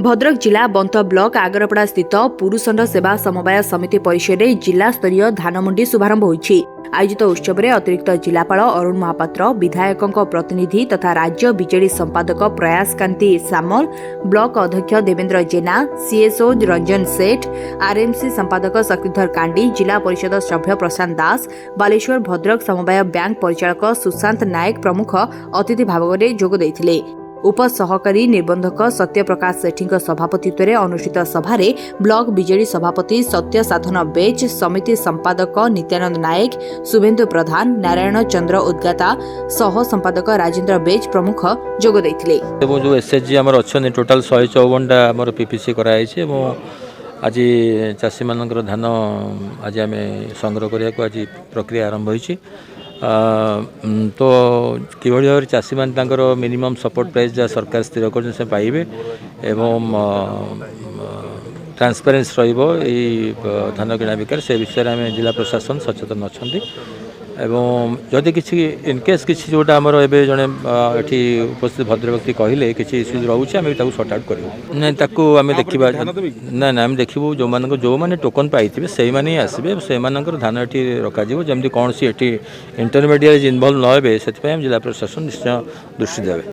भद्रक जिला बंत ब्लॉक आगरपड़ा स्थित पुरुषंड सेवा समवाय समिति परिसर में जिला स्तरीय धानमंडी शुभारंभ होईछि। आयोजित उत्सव में अतिरिक्त जिलापाल अरुण महापात्र, विधायकों प्रतिनिधि तथा राज्य बीजेडी संपादक प्रयास कांति सामल, ब्लॉक अध्यक्ष देवेंद्र जेना, सीएसओ रंजन सेठ, आरएमसी संपादक शक्तिधर कांडी, जिला परिषद सभ्य प्रशांत दास, बालेश्वर भद्रक समवाय बैंक परिचालक सुशांत नायक प्रमुख अतिथि भाव में जोग देइथिले। उपसहकारी निबंधक सत्यप्रकाश सेठी सभापतित्व में अनुष्ठित सभार ब्लॉक बीजेडी सभापति सत्य साधन बेच, समिति संपादक नित्यानंद नायक, शुभेन्दु प्रधान, नारायण चंद्र उद्गाता, सह संपादक राजेन्द्र बेच प्रमुख जोग देइथिले। जो एसएचजी आमर अच्छे टोटाल 154टा आमर पीपीसी कराई आज चाषी मान धान आज आम संग्रह करने आज प्रक्रिया आरंभ होती। तो किभली भाव चाषी मान मिनिमम सपोर्ट प्राइस जहाँ सरकार स्थिर कर पाइबे एवं ट्रांसपेरेंस धान किणा बिकार से विषय में जिला प्रशासन सचेतन अच्छा एवं जदि किसी इनकेस किसी जोटा आमर ए जड़े ये उपस्थित भद्र व्यक्ति कहले किसी इश्यूज रोचे आम सर्ट आउट करूँ ना आम देखा ना ना आम देखू जो मैंने टोकन पाई से ही आसवे से धान ये रखा जमी कौन सी इंटरमीडिएट इनवल्व न हे से जिला प्रशासन निश्चय दृष्टि देवे।